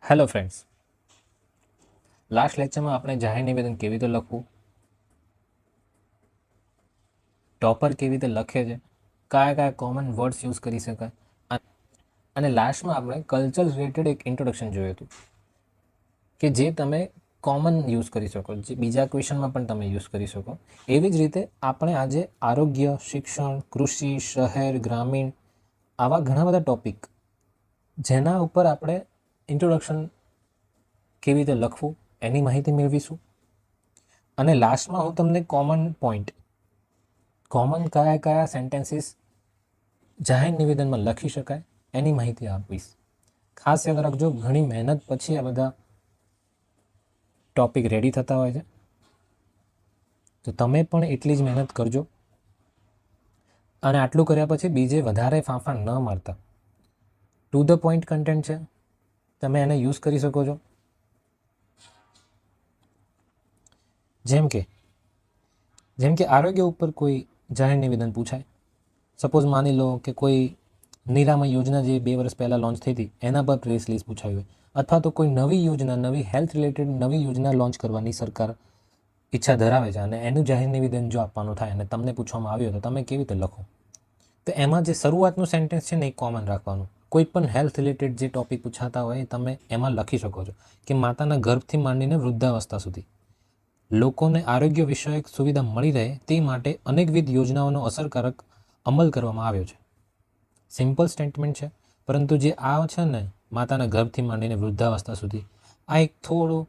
Hello friends, last લેક્ચરમાં આપણે જાહેર નિવેદન કેવી રીતે લખવું, ટોપર કેવી રીતે લખે છે, કયા કયા કોમન વર્ડ્સ યુઝ કરી શકાય, અને લાસ્ટમાં આપણે કલ્ચર રિલેટેડ એક ઇન્ટ્રોડક્શન જોયું હતું કે જે તમે કોમન યુઝ કરી શકો, જે બીજા ક્વેશ્ચનમાં પણ તમે યુઝ કરી શકો. એવી જ રીતે આપણે આજે આરોગ્ય, શિક્ષણ, કૃષિ, શહેર, ગ્રામીણ આવા ઘણા બધા ટોપિક જેના ઉપર આપણે ઇન્ટ્રોડક્શન કેવી રીતે લખવું એની માહિતી મેળવીશું. અને લાસ્ટમાં હું તમને કોમન કયા કયા સેન્ટેન્સીસ જાહેર નિવેદનમાં લખી શકાય એની માહિતી આપીશ. ખાસ યાદ રાખજો, ઘણી મહેનત પછી આ બધા ટોપિક રેડી થતા હોય છે, તો તમે પણ એટલી જ મહેનત કરજો. અને આટલું કર્યા પછી બીજે વધારે ફાંફા ન મારતા, ટુ ધ પોઈન્ટ કન્ટેન્ટ છે, તમે એને યુઝ કરી શકો છો. જેમ કે આરોગ્ય ઉપર કોઈ જાહેર નિવેદન પૂછાય. સપોઝ માની લો કે કોઈ નિરામય યોજના જે 2 વર્ષ પહેલાં લોન્ચ થઈ હતી એના પર પ્રેસ રિલીઝ પૂછાયું હોય, અથવા તો કોઈ નવી યોજના, નવી હેલ્થ રિલેટેડ નવી યોજના લોન્ચ કરવાની સરકાર ઈચ્છા ધરાવે છે અને એનું જાહેર નિવેદન જો આપવાનું થાય અને તમને પૂછવામાં આવ્યું તો તમે કેવી રીતે લખો. તો એમાં જે શરૂઆતનું સેન્ટેન્સ છે ને એ કોમન રાખવાનું. કોઈ પણ હેલ્થ રિલેટેડ જે ટોપિક પૂછાતા હોય તમે એમાં લખી શકો છો કે માતાના ગર્ભથી માંડીને વૃદ્ધાવસ્થા સુધી લોકોને આરોગ્ય વિષયક સુવિધા મળી રહે તે માટે અનેકવિધ યોજનાઓનો અસરકારક અમલ કરવામાં આવ્યો છે. સિમ્પલ સ્ટેટમેન્ટ છે, પરંતુ જે આ છે ને માતાના ગર્ભથી માંડીને વૃદ્ધાવસ્થા સુધી, આ એક થોડું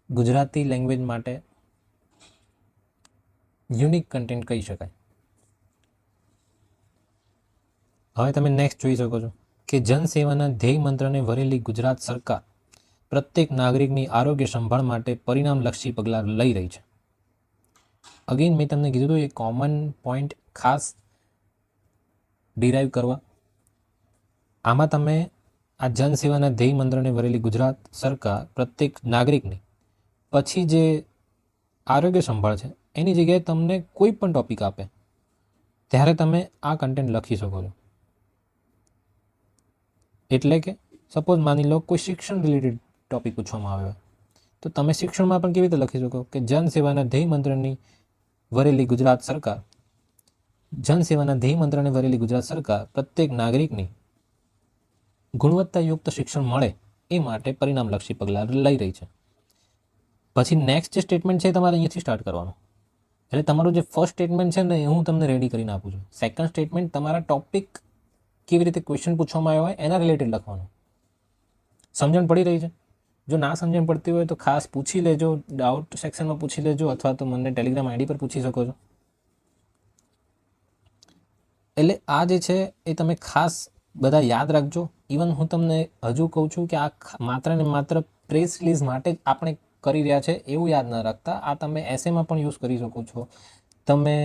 ગુજરાતી લેંગ્વેજ માટે યુનિક કન્ટેન્ટ કહી શકાય. હવે તમે નેક્સ્ટ જોઈ શકો છો કે જનસેવાના ધ્યેય મંત્રને વરેલી ગુજરાત સરકાર પ્રત્યેક નાગરિકની આરોગ્ય સંભાળ માટે પરિણામલક્ષી પગલાં લઈ રહી છે. અગેન મેં તમને કીધું હતું એ કોમન પોઈન્ટ ખાસ ડિરાઈવ કરવા. આમાં તમે આ જનસેવાના ધ્યેય મંત્રને વરેલી ગુજરાત સરકાર પ્રત્યેક નાગરિકની પછી જે આરોગ્ય સંભાળ છે એની જગ્યાએ તમને કોઈ પણ ટોપિક આપે ત્યારે તમે આ કન્ટેન્ટ લખી શકો છો. એટલે કે સપોઝ માની લો કોઈ શિક્ષણ રિલેટેડ ટોપિક પૂછવામાં આવ્યો તો તમે શિક્ષણમાં પણ કેવી રીતે લખી શકો કે જનસેવાના ધ્યેય મંત્રની વરેલી ગુજરાત સરકાર, જનસેવાના ધ્યેય મંત્રને વરેલી ગુજરાત સરકાર પ્રત્યેક નાગરિકની ગુણવત્તાયુક્ત શિક્ષણ મળે એ માટે પરિણામલક્ષી પગલાં લઈ રહી છે. પછી નેક્સ્ટ જે સ્ટેટમેન્ટ છે એ તમારે અહીંયાથી સ્ટાર્ટ કરવાનું. એટલે તમારું જે ફર્સ્ટ સ્ટેટમેન્ટ છે ને એ હું તમને રેડી કરીને આપું છું. સેકન્ડ સ્ટેટમેન્ટ તમારા ટોપિક કેવી રીતે ક્વેશ્ચન પૂછવામાં આવ્યો હોય એના રિલેટેડ લખવાનું. સમજણ પડી રહી છે? જો ના સમજણ પડતી હોય તો ખાસ પૂછી લેજો, ડાઉટ સેક્શનમાં પૂછી લેજો, અથવા તો મને ટેલિગ્રામ આઈડી પર પૂછી શકો છો. એટલે આ જે છે એ તમે ખાસ બધા યાદ રાખજો. ઇવન હું તમને હજુ કહું છું કે આ માત્ર ને માત્ર પ્રેસ રિલીઝ માટે જ આપણે કરી રહ્યા છે એવું યાદ ન રાખતા. આ તમે એસેમાં પણ યુઝ કરી શકો છો, તમે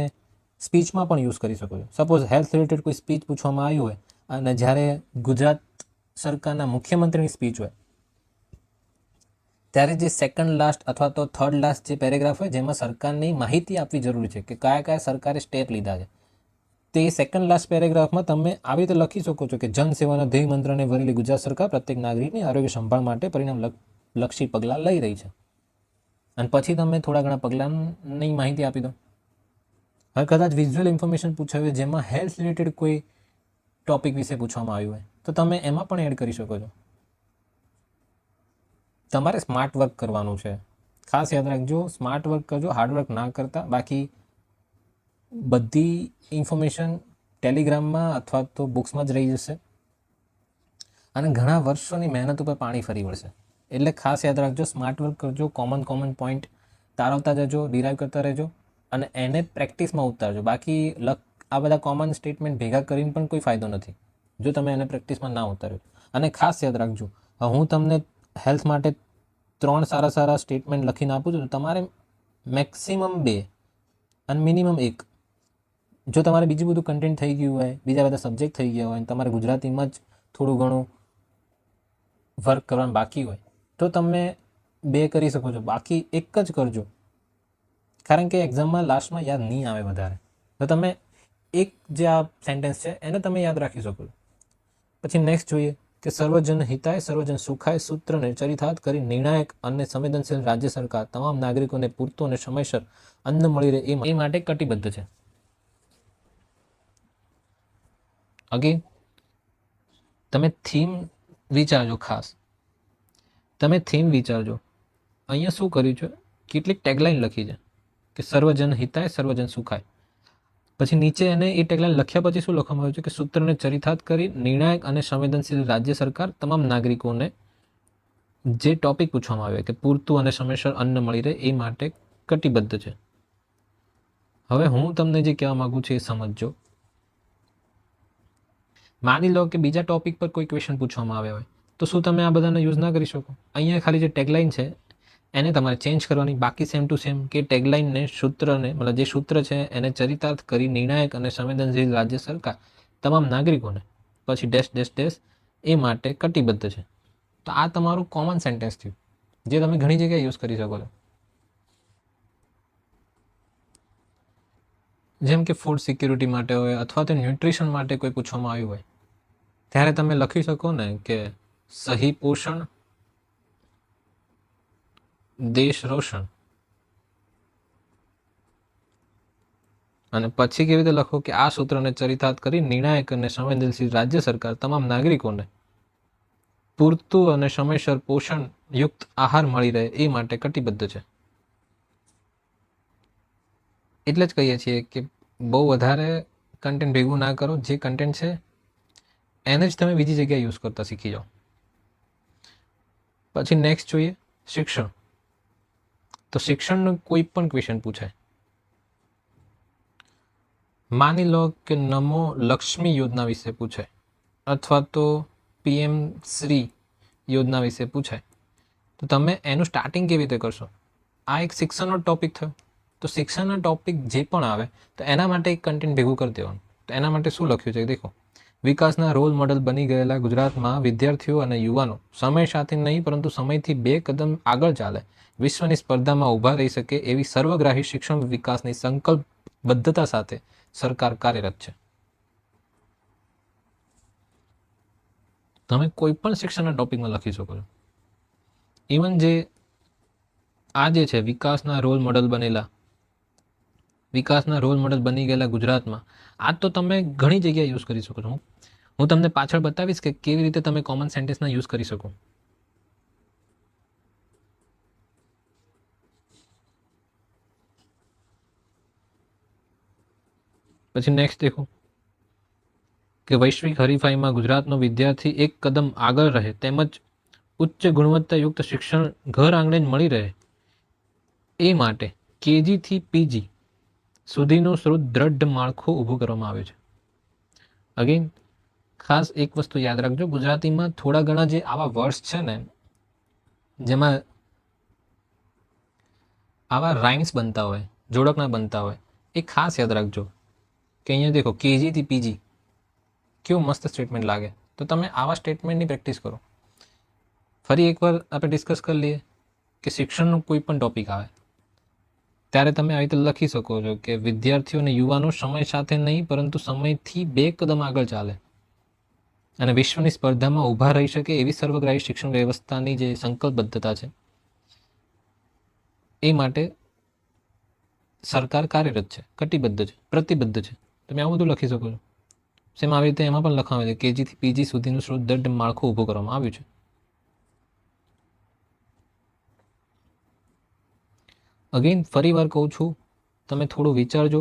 સ્પીચમાં પણ યુઝ કરી શકો છો. સપોઝ હેલ્થ રિલેટેડ કોઈ સ્પીચ પૂછવામાં આવી હોય અને જ્યારે ગુજરાત સરકારના મુખ્યમંત્રીની સ્પીચ હોય ત્યારે જે સેકન્ડ લાસ્ટ અથવા તો થર્ડ લાસ્ટ જે પેરેગ્રાફ હોય જેમાં સરકારની માહિતી આપવી જરૂરી છે કે કયા કયા સરકારે સ્ટેપ લીધા છે, તે સેકન્ડ લાસ્ટ પેરેગ્રાફમાં તમે આવી રીતે લખી શકો છો કે જનસેવાના ધ્યેય મંત્રને વરેલી ગુજરાત સરકાર પ્રત્યેક નાગરિકની આરોગ્ય સંભાળ માટે પરિણામલક્ષી પગલાં લઈ રહી છે. અને પછી તમે થોડા ઘણા પગલાંની માહિતી આપી દો. હવે કદાચ વિઝ્યુઅલ ઇન્ફોર્મેશન પૂછાયું હોય જેમાં હેલ્થ રિલેટેડ કોઈ ટોપિક વિશે પૂછવામાં આવ્યું હોય તો તમે એમાં પણ એડ કરી શકો છો. તમારે સ્માર્ટ વર્ક કરવાનું છે. ખાસ યાદ રાખજો, સ્માર્ટ વર્ક કરજો, હાર્ડવર્ક ના કરતા. બાકી બધી ઇન્ફોર્મેશન ટેલિગ્રામમાં અથવા તો બુક્સમાં જ રહી જશે અને ઘણા વર્ષોની મહેનત ઉપર પાણી ફરી વળશે. એટલે ખાસ યાદ રાખજો, સ્માર્ટ વર્ક કરજો, કોમન પોઈન્ટ તારવતા જજો, ડિરાઈવ કરતા રહેજો અને એને પ્રેક્ટિસમાં ઉતારજો. બાકી આ બધા કોમન સ્ટેટમેન્ટ ભેગા કરીને પણ કોઈ ફાયદો નથી જો તમે એને પ્રેક્ટિસમાં ના ઉતાર્યો. અને ખાસ યાદ રાખજો, હું તમને હેલ્થ માટે 3 સારા સ્ટેટમેન્ટ લખીને આપું છું તો તમારે મેક્સિમમ 2 અને મિનિમમ 1, જો તમારે બીજું બધું કન્ટેન્ટ થઈ ગયું હોય, બીજા બધા સબ્જેક્ટ થઈ ગયા હોય અને તમારે ગુજરાતીમાં જ થોડું ઘણું વર્ક કરવાનું બાકી હોય તો તમે 2 કરી શકો છો. બાકી 1 જ કરજો, કારણ કે એક્ઝામમાં લાસ્ટમાં યાદ નહીં આવે વધારે. તો તમે એક જે આ સેન્ટેન્સ છે એને તમે યાદ રાખી શકો છો. પછી નેક્સ્ટ જોઈએ કે સર્વજન હિતાય સર્વજન સુખાય સૂત્રને ચરિતાર્થ કરી નિર્ણાયક અને સંવેદનશીલ રાજ્ય સરકાર તમામ નાગરિકોને પૂરતું અને સમયસર અન્ન મળી રહે એ માટે કટિબદ્ધ છે. અગેન તમે થીમ વિચારજો. ખાસ તમે થીમ વિચારજો. અહીંયા શું કર્યું છે, કેટલીક ટેગલાઇન લખી છે કે સર્વજન હિતાય સર્વજન સુખાય. પછી નીચે એને એ ટેગલાઇન લખ્યા પછી શું લખવામાં આવ્યું છે કે સૂત્રને ચરિતાર્થ કરી નિર્ણાયક અને સંવેદનશીલ રાજ્ય સરકાર તમામ નાગરિકોને જે ટોપિક પૂછવામાં આવે કે પૂરતું અને સમયસર અન્ન મળી રહે એ માટે કટિબદ્ધ છે. હવે હું તમને જે કહેવા માંગુ છું એ સમજજો. માની લો કે બીજા ટોપિક પર કોઈ ક્વેશ્ચન પૂછવામાં આવ્યા હોય તો શું તમે આ બધાને યુઝ ના કરી શકો? અહીંયા ખાલી જે ટેગલાઇન છે એને તમારે ચેન્જ કરવાની, બાકી સેમ ટુ સેમ કે ટેગલાઇનને સૂત્રને મતલબ જે સૂત્ર છે એને ચરિતાર્થ કરી નિર્ણાયક અને સંવેદનશીલ રાજ્ય સરકાર તમામ નાગરિકોને પછી ડેશ ડેશ ડેશ એ માટે કટિબદ્ધ છે. તો આ તમારું કોમન સેન્ટેન્સ થયું જે તમે ઘણી જગ્યાએ યુઝ કરી શકો છો. જેમ કે ફૂડ સિક્યુરિટી માટે હોય અથવા તો ન્યુટ્રિશન માટે કોઈ પૂછવામાં આવ્યું હોય ત્યારે તમે લખી શકો ને કે સહી પોષણ દેશ રોશન, અને પછી કેવી રીતે લખો કે આ સૂત્રને ચરિતાર્થ કરી નિર્ણાયક અને સંવેદનશીલ રાજ્ય સરકાર તમામ નાગરિકોને પૂરતું અને સમયસર પોષણ યુક્ત આહાર મળી રહે એ માટે કટિબદ્ધ છે. એટલે જ કહીએ છીએ કે બહુ વધારે કન્ટેન્ટ ભેગું ના કરો. જે કન્ટેન્ટ છે એને જ તમે બીજી જગ્યાએ યુઝ કરતા શીખી જાઓ. પછી નેક્સ્ટ જોઈએ શિક્ષણ. તો શિક્ષણનું કોઈ પણ ક્વેશ્ચન પૂછાય. માની લો કે નમો લક્ષ્મી યોજના વિશે પૂછાય અથવા તો પીએમ શ્રી યોજના વિશે પૂછાય તો તમે એનું સ્ટાર્ટિંગ કેવી રીતે કરશો? આ એક શિક્ષણનો ટોપિક થયો. તો શિક્ષણના ટોપિક જે પણ આવે તો એના માટે એક કન્ટેન્ટ ભેગું કરી દેવાનું. તો એના માટે શું લખ્યું છે દેખો, વિકાસના રોલ મોડલ બની ગયેલા ગુજરાતમાં વિદ્યાર્થીઓ અને યુવાનો સમય સાથે નહીં પરંતુ સમયથી 2 કદમ આગળ ચાલે, વિશ્વની સ્પર્ધામાં ઊભા રહી શકે એવી સર્વગ્રાહી શિક્ષણ વિકાસની સંકલ્પબદ્ધતા સાથે સરકાર કાર્યરત છે. તમે કોઈ પણ શિક્ષણના ટોપિકમાં લખી શકો છો. ઇવન જે આ જે છે વિકાસના રોલ મોડલ બની ગયેલા ગુજરાતમાં, આ તો તમે ઘણી જગ્યાએ યુઝ કરી શકો છો. હું તમને પાછળ બતાવીશ કે કેવી રીતે તમે કોમન સેન્ટેન્સના યુઝ કરી શકો. પછી નેક્સ્ટ દેખો કે વૈશ્વિક હરીફાઈમાં ગુજરાતનો વિદ્યાર્થી એક કદમ આગળ રહે તેમજ ઉચ્ચ ગુણવત્તાયુક્ત શિક્ષણ ઘર આંગણે જ મળી રહે એ માટે કેજીથી પીજી સુધીનું સુદૃઢ માળખું ઊભું કરવામાં આવ્યું છે. અગેન ખાસ એક વસ્તુ યાદ રાખજો, ગુજરાતીમાં થોડા ઘણા જે આવા વર્ડ્સ છે ને જેમાં આવા રાઇમ્સ બનતા હોય, જોડકના બનતા હોય, એ ખાસ યાદ રાખજો કે અહીંયા દેખો કેજીથી પીજી કેવું મસ્ત સ્ટેટમેન્ટ લાગે. તો તમે આવા સ્ટેટમેન્ટની પ્રેક્ટિસ કરો. ફરી એકવાર આપણે ડિસ્કસ કરી લઈએ કે શિક્ષણનો કોઈ પણ ટોપિક આવે ત્યારે તમે આવી રીતે લખી શકો છો કે વિદ્યાર્થીઓ અને યુવાનો સમય સાથે નહીં પરંતુ સમયથી 2 કદમ આગળ ચાલે અને વિશ્વની સ્પર્ધામાં ઊભા રહી શકે એવી સર્વગ્રાહી શિક્ષણ વ્યવસ્થાની જે સંકલ્પબદ્ધતા છે એ માટે સરકાર કાર્યરત છે, કટિબદ્ધ છે, પ્રતિબદ્ધ છે. તમે આવું બધું લખી શકો છો. સેમ આવી રીતે એમાં પણ લખવામાં આવે છે કેજીથી પીજી સુધીનું સુદૃઢ માળખું ઊભું કરવામાં આવ્યું છે. અગેન ફરી વાર કહું છું, તમે થોડું વિચારજો.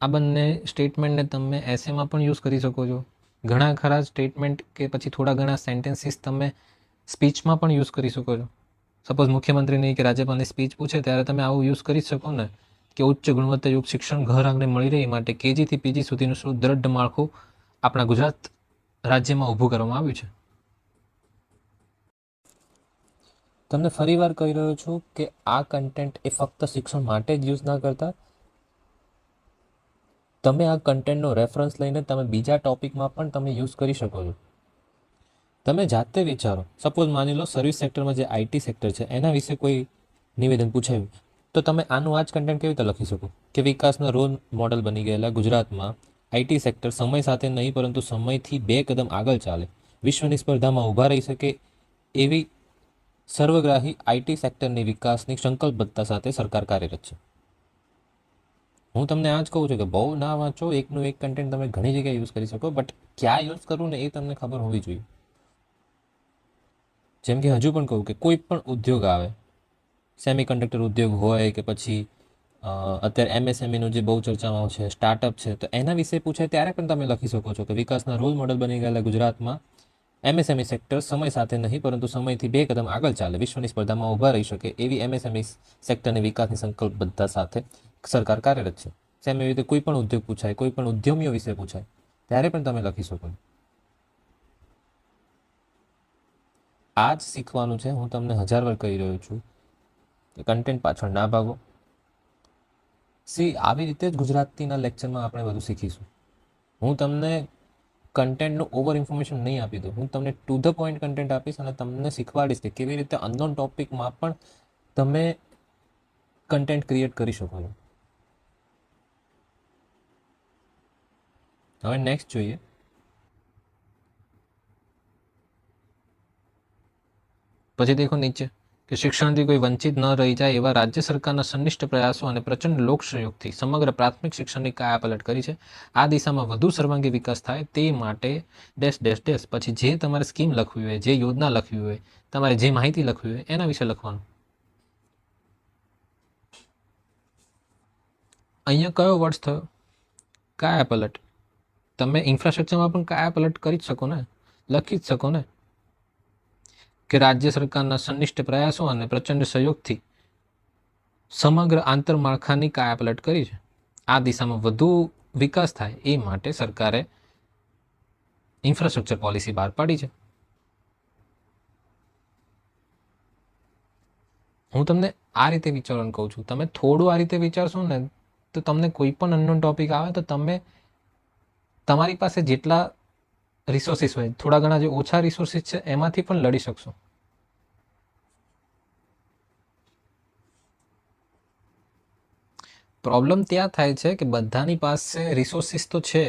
આ બંને સ્ટેટમેન્ટને તમે એસેમાં પણ યુઝ કરી શકો છો. ઘણા ખરા સ્ટેટમેન્ટ કે પછી થોડા ઘણા સેન્ટેન્સીસ તમે સ્પીચમાં પણ યુઝ કરી શકો છો. સપોઝ મુખ્યમંત્રીની કે રાજ્યપાલની સ્પીચ પૂછે ત્યારે તમે આવું યુઝ કરી શકો ને કે ઉચ્ચ ગુણવત્તાયુક્ત શિક્ષણ ઘર આંગણે મળી રહે માટે કેજીથી પીજી સુધીનું સુદૃઢ માળખું આપણા ગુજરાત રાજ્યમાં ઊભું કરવામાં આવ્યું છે. તમને ફરી વાર કહી રહ્યો છું કે આ કન્ટેન્ટ એ ફક્ત શિક્ષણ માટે જ યુઝ ના કરતા. તમે આ કન્ટેન્ટનો રેફરન્સ લઈને તમે બીજા ટોપિકમાં પણ તમે યુઝ કરી શકો છો. તમે જાતે વિચારો. સપોઝ માની લો સર્વિસ સેક્ટરમાં જે આઈટી સેક્ટર છે એના વિશે કોઈ નિવેદન પૂછાયું તો તમે આનું આ જ કન્ટેન્ટ કેવી રીતે લખી શકો કે વિકાસના રોલ મોડલ બની ગયેલા ગુજરાતમાં આઈટી સેક્ટર સમય સાથે નહીં પરંતુ સમયથી 2 કદમ આગળ ચાલે, વિશ્વની સ્પર્ધામાં ઊભા રહી શકે એવી સર્વગ્રાહી આઈટી સેક્ટરની વિકાસની સંકલ્પબદ્ધતા સાથે સરકાર કાર્યરત છે. હું તમને આ જ કહું છું કે બહુ ના વાંચો, એકનું એક કન્ટેન્ટ તમે ઘણી જગ્યાએ યુઝ કરી શકો, બટ ક્યાં યુઝ કરવું ને એ તમને ખબર હોવી જોઈએ. જેમ કે હજુ પણ કહું કે કોઈ પણ ઉદ્યોગ આવે, સેમિકન્ડક્ટર ઉદ્યોગ હોય કે પછી અત્યારે એમએસએમઈનું જે બહુ ચર્ચામાં છે, સ્ટાર્ટઅપ છે, તો એના વિશે પૂછે ત્યારે પણ તમે લખી શકો છો કે વિકાસના રોલ મોડલ બની ગયેલા ગુજરાતમાં એમએસએમઈ સેક્ટર સમય સાથે નહીં પરંતુ સમયથી 2 કદમ આગળ ચાલે, વિશ્વની સ્પર્ધામાં ઊભા રહી શકે એવી એમએસએમઈ સેક્ટરની વિકાસની સંકલ્પબદ્ધતા સાથે સરકાર કાર્યરત છે. સેમ એવી રીતે કોઈ પણ ઉદ્યોગ પૂછાય, કોઈ પણ ઉદ્યમીઓ વિશે પૂછાય ત્યારે પણ તમે લખી શકો. આ જ શીખવાનું છે. હું તમને 1000 વાર કહી રહ્યો છું કે કન્ટેન્ટ પાછળ ના ભાગો. આવી રીતે જ ગુજરાતીના લેક્ચરમાં આપણે બધું શીખીશું. હું તમને કન્ટેન્ટનું ઓવર ઇન્ફોર્મેશન નહીં આપી દઉં, હું તમને ટુ ધ પોઈન્ટ કન્ટેન્ટ આપીશ અને તમને શીખવાડીશ કે કેવી રીતે અનનોન ટોપિકમાં પણ તમે કન્ટેન્ટ ક્રિએટ કરી શકો છો. હવે નેક્સ્ટ જોઈએ. પછી દેખો નીચે કે શિક્ષણથી કોઈ વંચિત ન રહી જાય એવા રાજ્ય સરકારના સંનિષ્ઠ પ્રયાસો અને પ્રચંડ લોકસહયોગથી સમગ્ર પ્રાથમિક શિક્ષણની કાયાપલટ કરી છે. આ દિશામાં વધુ સર્વાંગી વિકાસ થાય તે માટે ડેશ ડેશ ડેશ પછી જે તમારે સ્કીમ લખવી હોય, જે યોજના લખવી હોય, તમારે જે માહિતી લખવી હોય એના વિશે લખવાનું. અહીંયા કયો વર્ડ થયો? કાયાપલટ. તમે ઇન્ફ્રાસ્ટ્રક્ચરમાં પણ કાયાપલટ કરી જ શકો ને, લખી જ શકો ને કે રાજ્ય સરકારના સંનિષ્ઠ પ્રયાસો અને પ્રચંડ સહયોગથી સમગ્ર આંતરમાળખાની કાયાપલટ કરી છે. આ દિશામાં વધુ વિકાસ થાય એ માટે સરકારે ઇન્ફ્રાસ્ટ્રક્ચર પોલિસી બહાર પાડી છે. હું તમને આ રીતે વિચારવાનું કહું છું. તમે થોડું આ રીતે વિચારશો ને તો તમને કોઈ પણ અનનોન ટોપિક આવે તો તમે તમારી પાસે જેટલા રિસોર્સિસ હોય, થોડા ઘણા જે ઓછા રિસોર્સિસ છે એમાંથી પણ લડી શકશો. પ્રોબ્લેમ ત્યાં થાય છે કે બધાની પાસે રિસોર્સિસ તો છે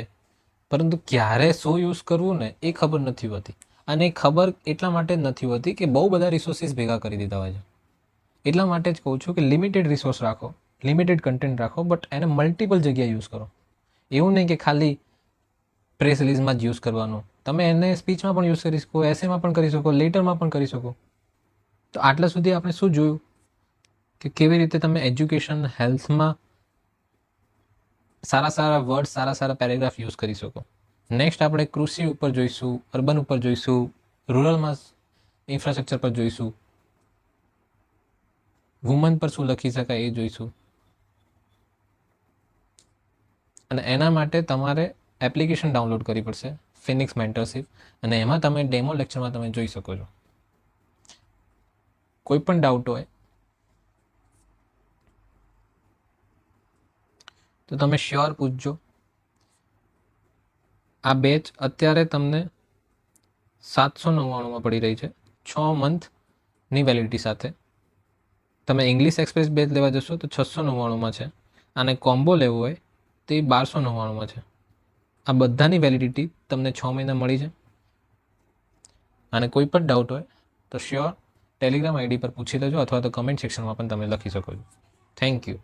પરંતુ ક્યારે શું યુઝ કરવું ને એ ખબર નથી હોતી. અને ખબર એટલા માટે જ નથી હોતી કે બહુ બધા રિસોર્સિસ ભેગા કરી દીધા હોય છે. એટલા માટે જ કહું છું કે લિમિટેડ રિસોર્સ રાખો, લિમિટેડ કન્ટેન્ટ રાખો, બટ એને મલ્ટિપલ જગ્યાએ યુઝ કરો. એવું નહીં કે ખાલી પ્રેસ રિલીઝમાં જ યુઝ કરવાનું. તમે એને સ્પીચમાં પણ યુઝ કરી શકો, એસેમાં પણ કરી શકો, લેટરમાં પણ કરી શકો. તો આટલા સુધી આપણે શું જોયું કે કેવી રીતે તમે એજ્યુકેશન, હેલ્થમાં સારા સારા વર્ડ, સારા સારા પેરેગ્રાફ યુઝ કરી શકો. નેક્સ્ટ આપણે કૃષિ ઉપર જોઈશું, અર્બન ઉપર જોઈશું, રૂરલમાં ઇન્ફ્રાસ્ટ્રક્ચર પર જોઈશું, વુમન પર શું લખી શકાય એ જોઈશું. અને એના માટે તમારે એપ્લિકેશન ડાઉનલોડ કરવી પડશે, ફિનિક્સ મેન્ટરશિપ, અને એમાં તમે ડેમો લેક્ચરમાં તમે જોઈ શકો છો. કોઈ પણ ડાઉટ હોય તો તમે શ્યોર પૂછજો. આ બેચ અત્યારે તમને 799માં પડી રહી છે, 6 મંથની વેલિડિટી સાથે. તમે ઇંગ્લિશ એક્સપ્રેસ બેચ લેવા જશો તો 699માં છે, અને કોમ્બો લેવો હોય તે 1299માં છે. આ બધાની વેલિડિટી તમને 6 મહિના મળી છે. અને કોઈ પણ ડાઉટ હોય તો શ્યોર ટેલિગ્રામ આઈડી પર પૂછી લેજો અથવા તો કમેન્ટ સેક્શનમાં પણ તમે લખી શકો છો. Thank you.